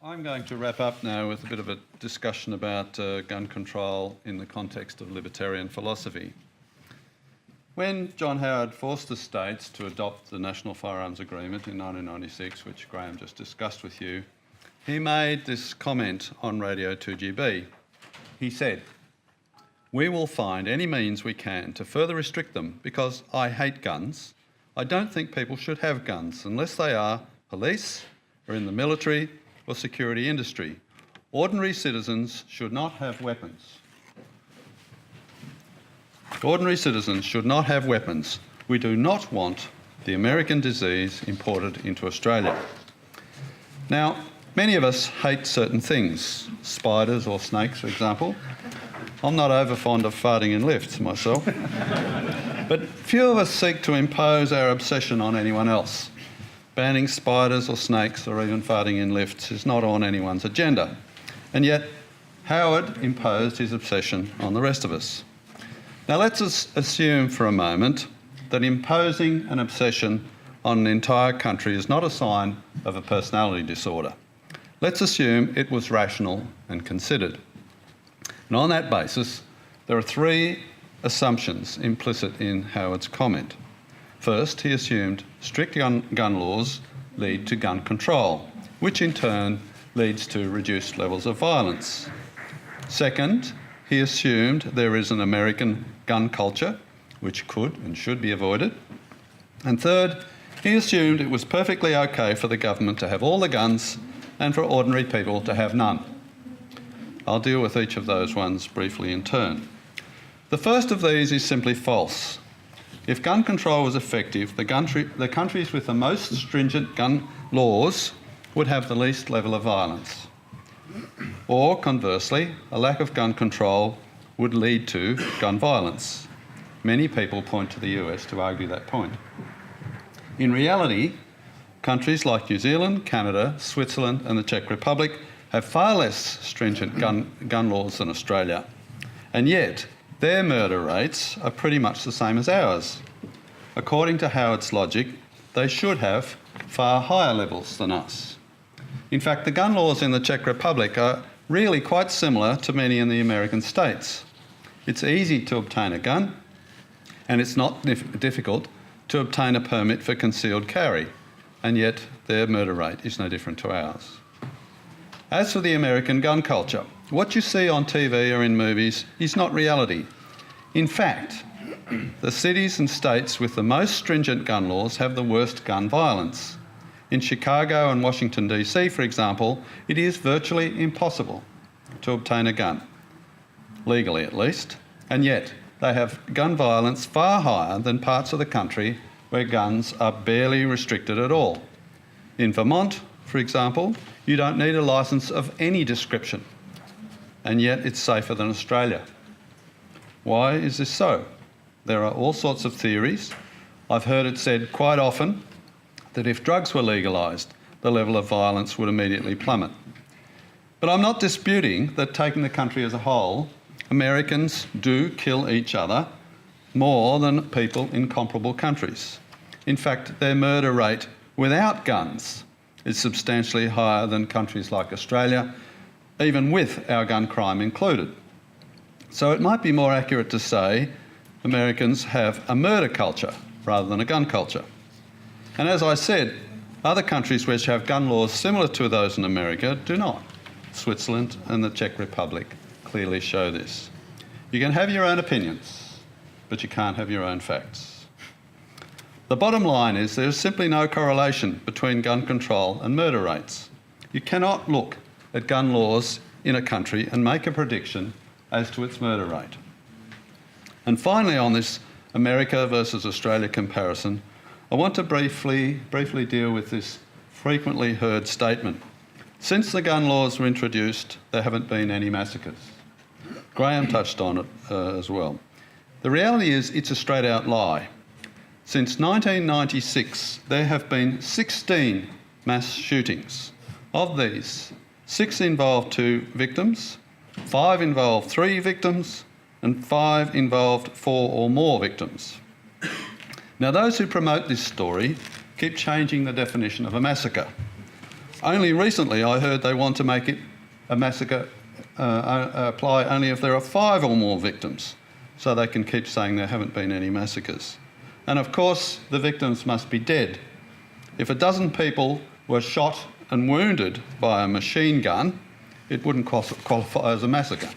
I'm going to wrap up now with a bit of a discussion about gun control in the context of libertarian philosophy. When John Howard forced the states to adopt the National Firearms Agreement in 1996, which Graham just discussed with you, he made this comment on Radio 2GB. He said, "We will find any means we can to further restrict them because I hate guns. I don't think people should have guns unless they are police or in the military or security industry. Ordinary citizens should not have weapons. Ordinary citizens should not have weapons. We do not want the American disease imported into Australia." Now, many of us hate certain things, spiders or snakes, for example. I'm not over fond of farting in lifts myself. But few of us seek to impose our obsession on anyone else. Banning spiders or snakes or even farting in lifts is not on anyone's agenda. And yet, Howard imposed his obsession on the rest of us. Now let's assume for a moment that imposing an obsession on an entire country is not a sign of a personality disorder. Let's assume it was rational and considered. And on that basis, there are three assumptions implicit in Howard's comment. First, he assumed strict gun laws lead to gun control, which in turn leads to reduced levels of violence. Second, he assumed there is an American gun culture, which could and should be avoided. And third, he assumed it was perfectly okay for the government to have all the guns and for ordinary people to have none. I'll deal with each of those ones briefly in turn. The first of these is simply false. If gun control was effective, the countries with the most stringent gun laws would have the least level of violence. Or conversely, a lack of gun control would lead to gun violence. Many people point to the US to argue that point. In reality, countries like New Zealand, Canada, Switzerland and the Czech Republic have far less stringent gun laws than Australia, and yet their murder rates are pretty much the same as ours. According to Howard's logic, they should have far higher levels than us. In fact, the gun laws in the Czech Republic are really quite similar to many in the American states. It's easy to obtain a gun, and it's not difficult to obtain a permit for concealed carry, and yet their murder rate is no different to ours. As for the American gun culture, what you see on TV or in movies is not reality. In fact, the cities and states with the most stringent gun laws have the worst gun violence. In Chicago and Washington DC, for example, it is virtually impossible to obtain a gun, legally at least, and yet they have gun violence far higher than parts of the country where guns are barely restricted at all. In Vermont, for example, you don't need a licence of any description, and yet it's safer than Australia. Why is this so? There are all sorts of theories. I've heard it said quite often that if drugs were legalised, the level of violence would immediately plummet. But I'm not disputing that, taking the country as a whole, Americans do kill each other more than people in comparable countries. In fact, their murder rate without guns is substantially higher than countries like Australia, even with our gun crime included. So it might be more accurate to say Americans have a murder culture rather than a gun culture. And as I said, other countries which have gun laws similar to those in America do not. Switzerland and the Czech Republic clearly show this. You can have your own opinions, but you can't have your own facts. The bottom line is there is simply no correlation between gun control and murder rates. You cannot look at gun laws in a country and make a prediction as to its murder rate. And finally, on this America versus Australia comparison, I want to briefly deal with this frequently heard statement. Since the gun laws were introduced, there haven't been any massacres. Graham touched on it as well. The reality is it's a straight out lie. Since 1996, there have been 16 mass shootings. Of these, 6 involved 2 victims, 5 involved 3 victims, and 5 involved 4 or more victims. Now, those who promote this story keep changing the definition of a massacre. Only recently I heard they want to make it a massacre apply only if there are 5 or more victims, so they can keep saying there haven't been any massacres. And of course, the victims must be dead. If a dozen people were shot and wounded by a machine gun, it wouldn't qualify as a massacre.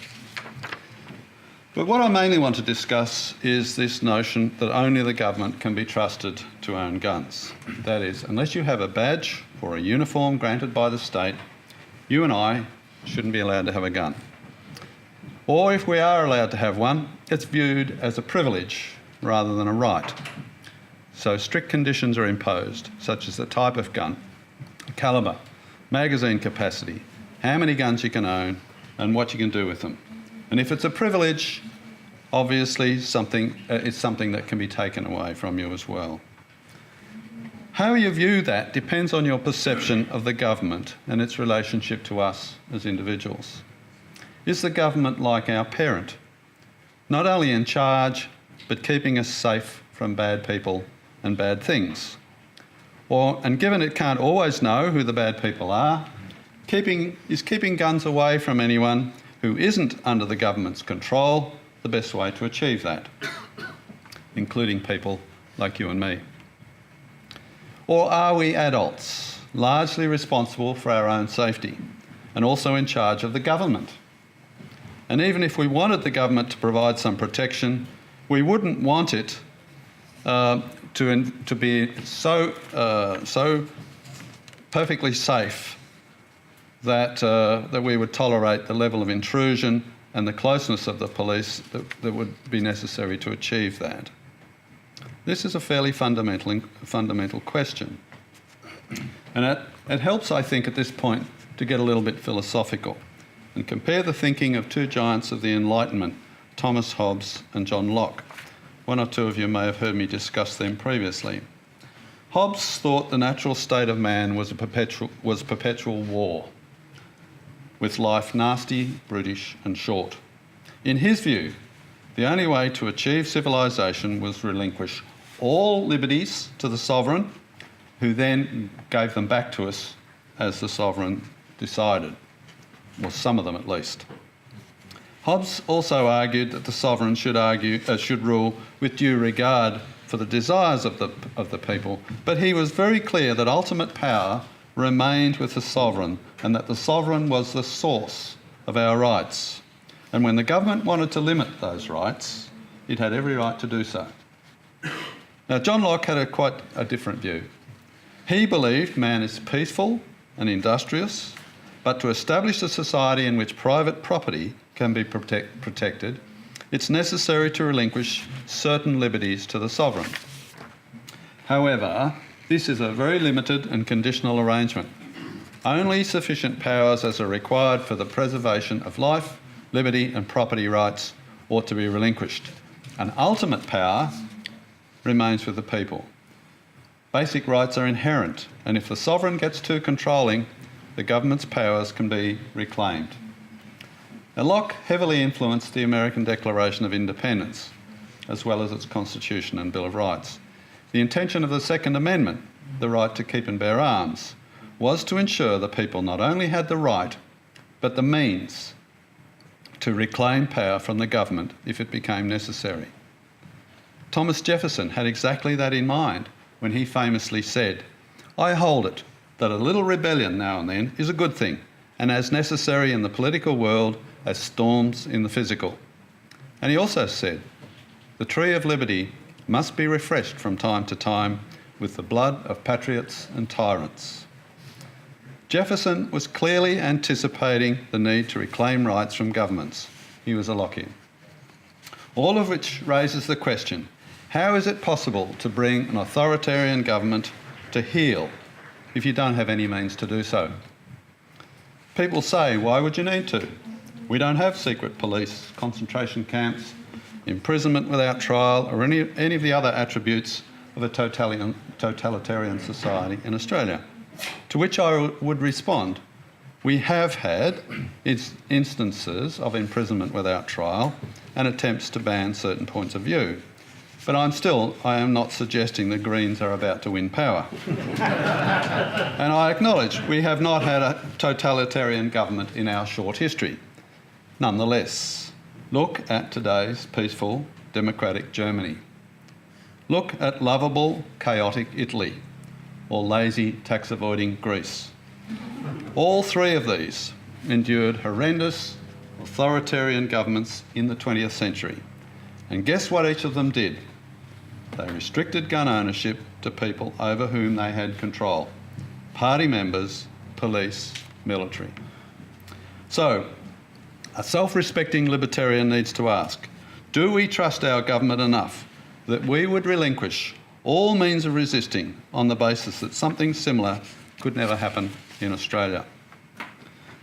But what I mainly want to discuss is this notion that only the government can be trusted to own guns. That is, unless you have a badge or a uniform granted by the state, you and I shouldn't be allowed to have a gun. Or if we are allowed to have one, it's viewed as a privilege rather than a right. So strict conditions are imposed, such as the type of gun, calibre, magazine capacity, how many guns you can own, and what you can do with them. And if it's a privilege, obviously it's something that can be taken away from you as well. How you view that depends on your perception of the government and its relationship to us as individuals. Is the government like our parent, not only in charge, but keeping us safe from bad people and bad things? And given it can't always know who the bad people are, is keeping guns away from anyone who isn't under the government's control the best way to achieve that, including people like you and me? Or are we adults, largely responsible for our own safety and also in charge of the government? And even if we wanted the government to provide some protection, we wouldn't want it to be so perfectly safe that we would tolerate the level of intrusion and the closeness of the police that would be necessary to achieve that. This is a fairly fundamental question. And it helps, I think, at this point to get a little bit philosophical and compare the thinking of 2 giants of the Enlightenment, Thomas Hobbes and John Locke. One or two of you may have heard me discuss them previously. Hobbes thought the natural state of man was perpetual war, with life nasty, brutish and short. In his view, the only way to achieve civilization was relinquish all liberties to the sovereign, who then gave them back to us as the sovereign decided, or some of them at least. Hobbes also argued that the sovereign should rule with due regard for the desires of the people, but he was very clear that ultimate power remained with the sovereign and that the sovereign was the source of our rights. And when the government wanted to limit those rights, it had every right to do so. Now, John Locke had quite a different view. He believed man is peaceful and industrious, but to establish a society in which private property can be protected, it's necessary to relinquish certain liberties to the sovereign. However, this is a very limited and conditional arrangement. Only sufficient powers as are required for the preservation of life, liberty and property rights ought to be relinquished. An ultimate power remains with the people. Basic rights are inherent, and if the sovereign gets too controlling, the government's powers can be reclaimed. Now, Locke heavily influenced the American Declaration of Independence, as well as its Constitution and Bill of Rights. The intention of the Second Amendment, the right to keep and bear arms, was to ensure the people not only had the right, but the means to reclaim power from the government if it became necessary. Thomas Jefferson had exactly that in mind when he famously said, "I hold it that a little rebellion now and then is a good thing, and as necessary in the political world as storms in the physical." And he also said, "The tree of liberty must be refreshed from time to time with the blood of patriots and tyrants." Jefferson was clearly anticipating the need to reclaim rights from governments. He was a Lockean. All of which raises the question, how is it possible to bring an authoritarian government to heel if you don't have any means to do so? People say, why would you need to? We don't have secret police, concentration camps, imprisonment without trial, or any of the other attributes of a totalitarian society in Australia. To which I would respond, we have had instances of imprisonment without trial and attempts to ban certain points of view. But I am not suggesting the Greens are about to win power. And I acknowledge we have not had a totalitarian government in our short history. Nonetheless, look at today's peaceful, democratic Germany. Look at lovable, chaotic Italy, or lazy, tax-avoiding Greece. All three of these endured horrendous, authoritarian governments in the 20th century. And guess what each of them did? They restricted gun ownership to people over whom they had control. Party members, police, military. So, a self-respecting libertarian needs to ask, do we trust our government enough that we would relinquish all means of resisting on the basis that something similar could never happen in Australia?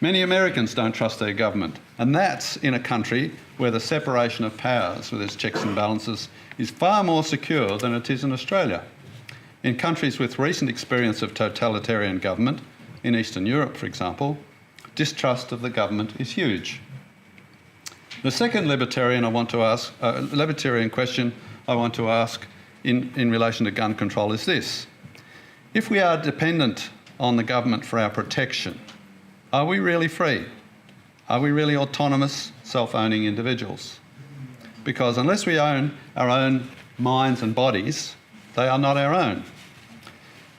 Many Americans don't trust their government, and that's in a country where the separation of powers with its checks and balances is far more secure than it is in Australia. In countries with recent experience of totalitarian government, in Eastern Europe for example, distrust of the government is huge. The second libertarian question I want to ask in relation to gun control is this. If we are dependent on the government for our protection, are we really free? Are we really autonomous, self-owning individuals? Because unless we own our own minds and bodies, they are not our own.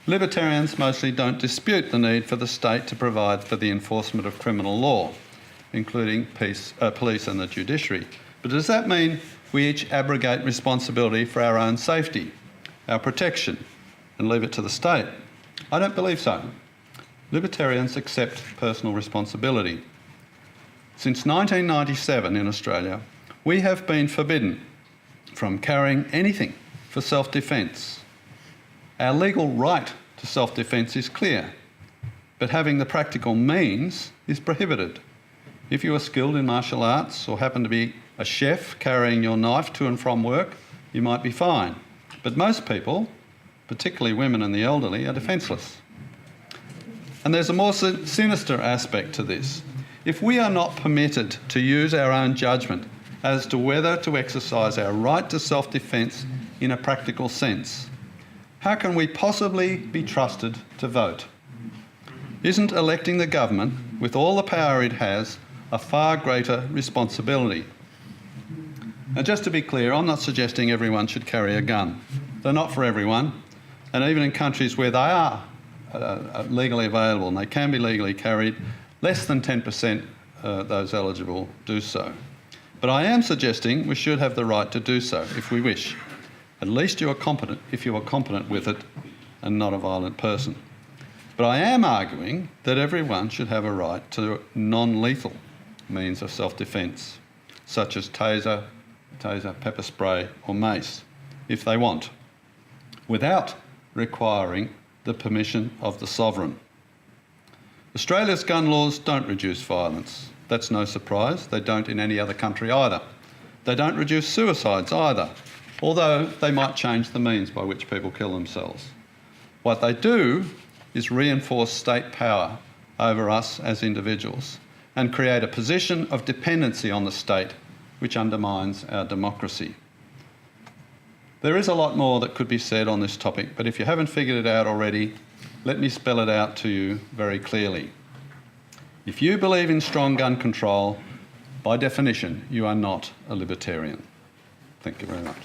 Libertarians mostly don't dispute the need for the state to provide for the enforcement of criminal law, including police and the judiciary. But does that mean we each abrogate responsibility for our own safety, our protection, and leave it to the state? I don't believe so. Libertarians accept personal responsibility. Since 1997 in Australia, we have been forbidden from carrying anything for self-defence. Our legal right to self-defence is clear, but having the practical means is prohibited. If you are skilled in martial arts or happen to be a chef carrying your knife to and from work, you might be fine. But most people, particularly women and the elderly, are defenceless. And there's a more sinister aspect to this. If we are not permitted to use our own judgment as to whether to exercise our right to self-defence in a practical sense, how can we possibly be trusted to vote? Isn't electing the government, with all the power it has, a far greater responsibility? Now, just to be clear, I'm not suggesting everyone should carry a gun. They're not for everyone, and even in countries where they are legally available and they can be legally carried, less than 10% those eligible do so. But I am suggesting we should have the right to do so if we wish. At least you are competent if you are competent with it and not a violent person. But I am arguing that everyone should have a right to non-lethal means of self-defence, such as taser, pepper spray or mace, if they want, without requiring the permission of the sovereign. Australia's gun laws don't reduce violence. That's no surprise. They don't in any other country either. They don't reduce suicides either, although they might change the means by which people kill themselves. What they do is reinforce state power over us as individuals and create a position of dependency on the state which undermines our democracy. There is a lot more that could be said on this topic, but if you haven't figured it out already, let me spell it out to you very clearly. If you believe in strong gun control, by definition, you are not a libertarian. Thank you very much.